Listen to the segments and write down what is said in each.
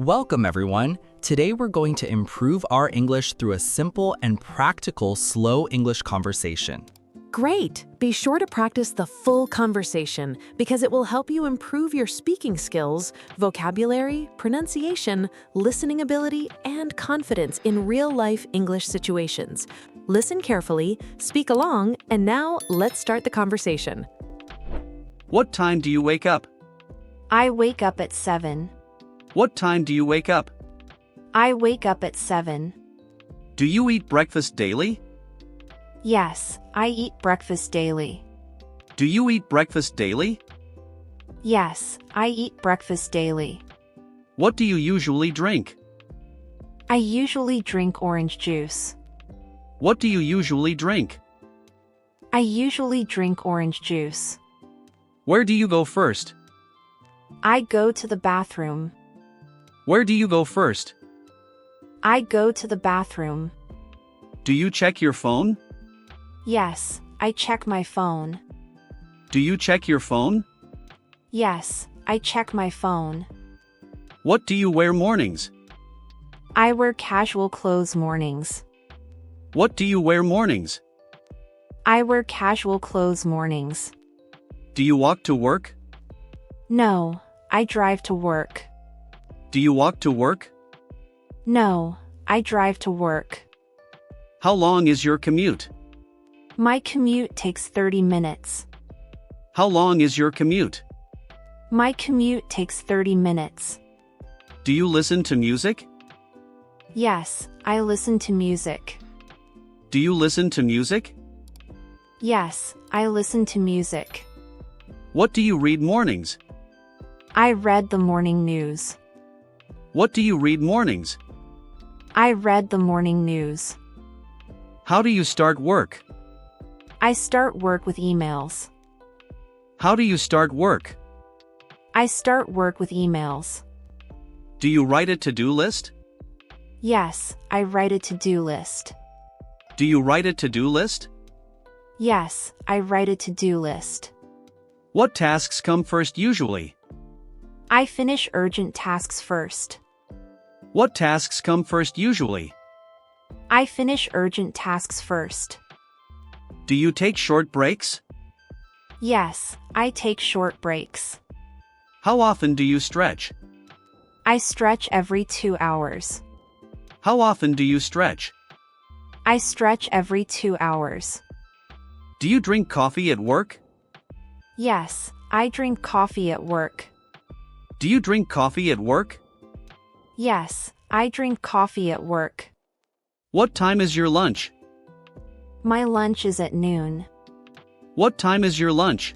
Welcome, everyone. Today we're going to improve our English through a simple and practical slow English conversation. Great! Be sure to practice the full conversation because it will help you improve your speaking skills, vocabulary, pronunciation, listening ability, and confidence in real-life English situations. Listen carefully, speak along, and now let's start the conversation. What time do you wake up? I wake up at 7. What time do you wake up? I wake up at 7. Do you eat breakfast daily? Yes, I eat breakfast daily. Do you eat breakfast daily? Yes, I eat breakfast daily. What do you usually drink? I usually drink orange juice. What do you usually drink? I usually drink orange juice. Where do you go first? I go to the bathroom. Where do you go first? I go to the bathroom. Do you check your phone? Yes, I check my phone. Do you check your phone? Yes, I check my phone. What do you wear mornings? I wear casual clothes mornings. What do you wear mornings? I wear casual clothes mornings. Do you walk to work? No, I drive to work. Do you walk to work? No, I drive to work. How long is your commute? My commute takes 30 minutes. How long is your commute? My commute takes 30 minutes. Do you listen to music? Yes, I listen to music. Do you listen to music? Yes, I listen to music. What do you read mornings? I read the morning news. What do you read mornings? I read the morning news. How do you start work? I start work with emails. How do you start work? I start work with emails. Do you write a to-do list? Yes, I write a to-do list. Do you write a to-do list? Yes, I write a to-do list. What tasks come first usually? I finish urgent tasks first. What tasks come first usually? I finish urgent tasks first. Do you take short breaks? Yes, I take short breaks. How often do you stretch? I stretch every 2 hours. How often do you stretch? I stretch every 2 hours. Do you drink coffee at work? Yes, I drink coffee at work. Do you drink coffee at work? Yes, I drink coffee at work. What time is your lunch? My lunch is at noon. What time is your lunch?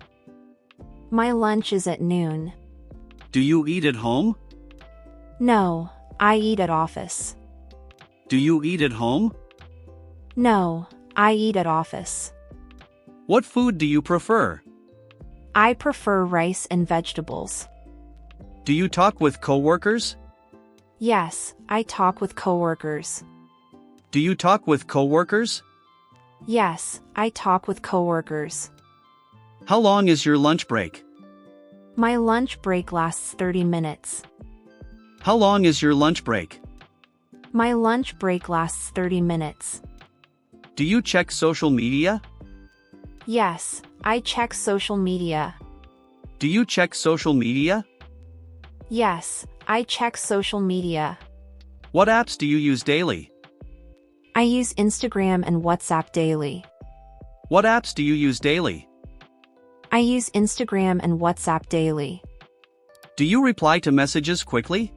My lunch is at noon. Do you eat at home? No, I eat at office. Do you eat at home? No, I eat at office. What food do you prefer? I prefer rice and vegetables. Do you talk with coworkers? Yes, I talk with coworkers. Do you talk with coworkers? Yes, I talk with coworkers. How long is your lunch break? My lunch break lasts 30 minutes. How long is your lunch break? My lunch break lasts 30 minutes. Do you check social media? Yes, I check social media. Do you check social media? Yes, I check social media. What apps do you use daily? I use Instagram and WhatsApp daily. What apps do you use daily? I use Instagram and WhatsApp daily. Do you reply to messages quickly?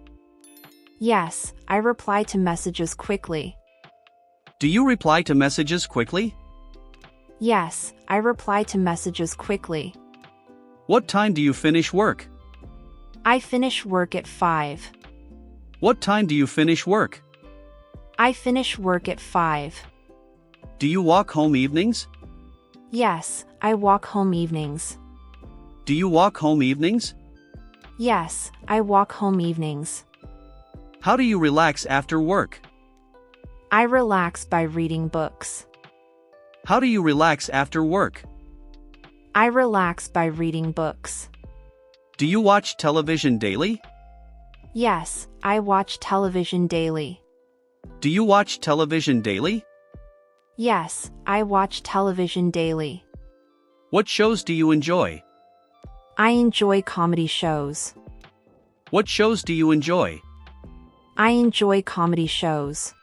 Yes, I reply to messages quickly. Do you reply to messages quickly? Yes, I reply to messages quickly. What time do you finish work? I finish work at 5. What time do you finish work? I finish work at 5. Do you walk home evenings? Yes, I walk home evenings. Do you walk home evenings? Yes, I walk home evenings. How do you relax after work? I relax by reading books. How do you relax after work? I relax by reading books. Do you watch television daily? Yes, I watch television daily. Do you watch television daily? Yes, I watch television daily. What shows do you enjoy? I enjoy comedy shows. What shows do you enjoy? I enjoy comedy shows.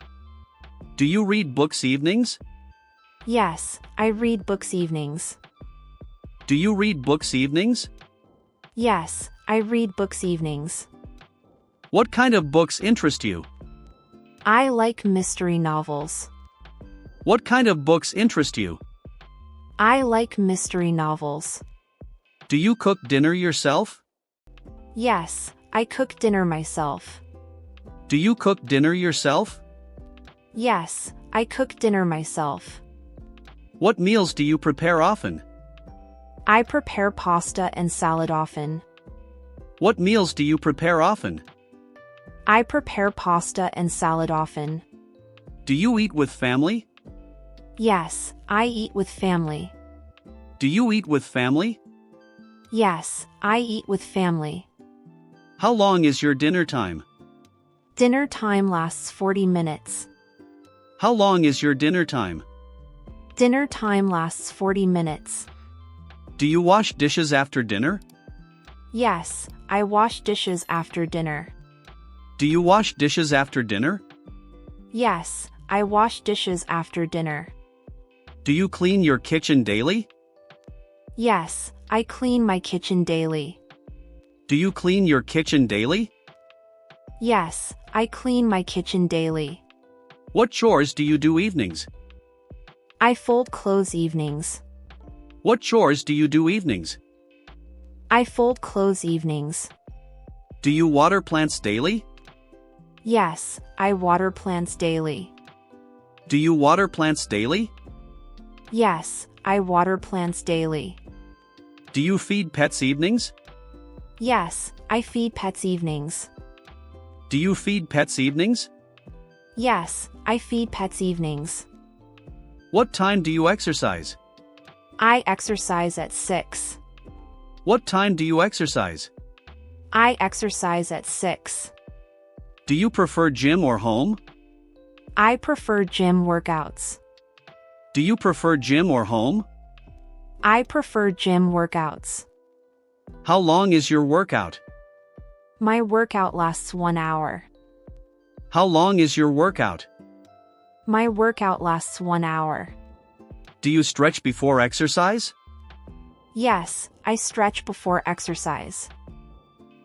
Do you read books evenings? Yes, I read books evenings. Do you read books evenings? Yes, I read books evenings. What kind of books interest you? I like mystery novels. What kind of books interest you? I like mystery novels. Do you cook dinner yourself? Yes, I cook dinner myself. Do you cook dinner yourself? Yes, I cook dinner myself. What meals do you prepare often? I prepare pasta and salad often. What meals do you prepare often? I prepare pasta and salad often. Do you eat with family? Yes, I eat with family. Do you eat with family? Yes, I eat with family. How long is your dinner time? Dinner time lasts 40 minutes. How long is your dinner time? Dinner time lasts 40 minutes. Do you wash dishes after dinner? Yes, I wash dishes after dinner. Do you wash dishes after dinner? Yes, I wash dishes after dinner. Do you clean your kitchen daily? Yes, I clean my kitchen daily. Do you clean your kitchen daily? Yes, I clean my kitchen daily. What chores do you do evenings? I fold clothes evenings. What chores do you do evenings? I fold clothes evenings. Do you water plants daily? Yes, I water plants daily. Do you water plants daily? Yes, I water plants daily. Do you feed pets evenings? Yes, I feed pets evenings. Do you feed pets evenings? Yes, I feed pets evenings. What time do you exercise? I exercise at 6. What time do you exercise? I exercise at 6. Do you prefer gym or home? I prefer gym workouts. Do you prefer gym or home? I prefer gym workouts. How long is your workout? My workout lasts 1 hour. How long is your workout? My workout lasts 1 hour. Do you stretch before exercise? Yes, I stretch before exercise.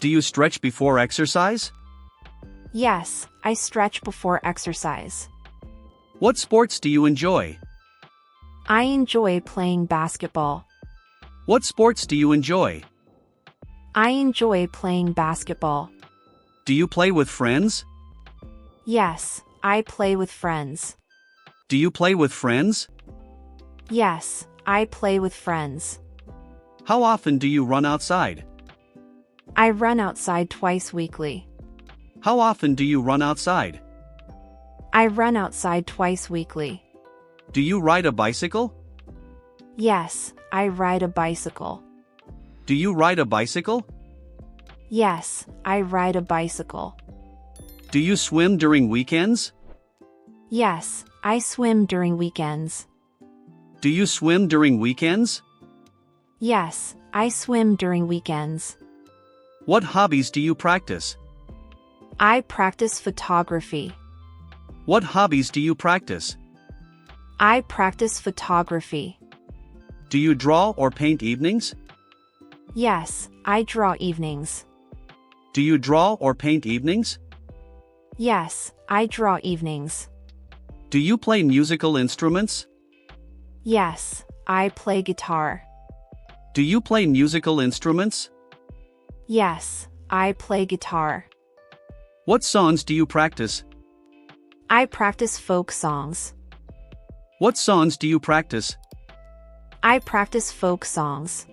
Do you stretch before exercise? Yes, I stretch before exercise. What sports do you enjoy? I enjoy playing basketball. What sports do you enjoy? I enjoy playing basketball. Do you play with friends? Yes, I play with friends. Do you play with friends? Yes, I play with friends. How often do you run outside? I run outside twice weekly. How often do you run outside? I run outside twice weekly. Do you ride a bicycle? Yes, I ride a bicycle. Do you ride a bicycle? Yes, I ride a bicycle. Do you swim during weekends? Yes, I swim during weekends. Do you swim during weekends? Yes, I swim during weekends. What hobbies do you practice? I practice photography. What hobbies do you practice? I practice photography. Do you draw or paint evenings? Yes, I draw evenings. Do you draw or paint evenings? Yes, I draw evenings. Do you play musical instruments? Yes, I play guitar. Do you play musical instruments? Yes, I play guitar. What songs do you practice? I practice folk songs. What songs do you practice? I practice folk songs.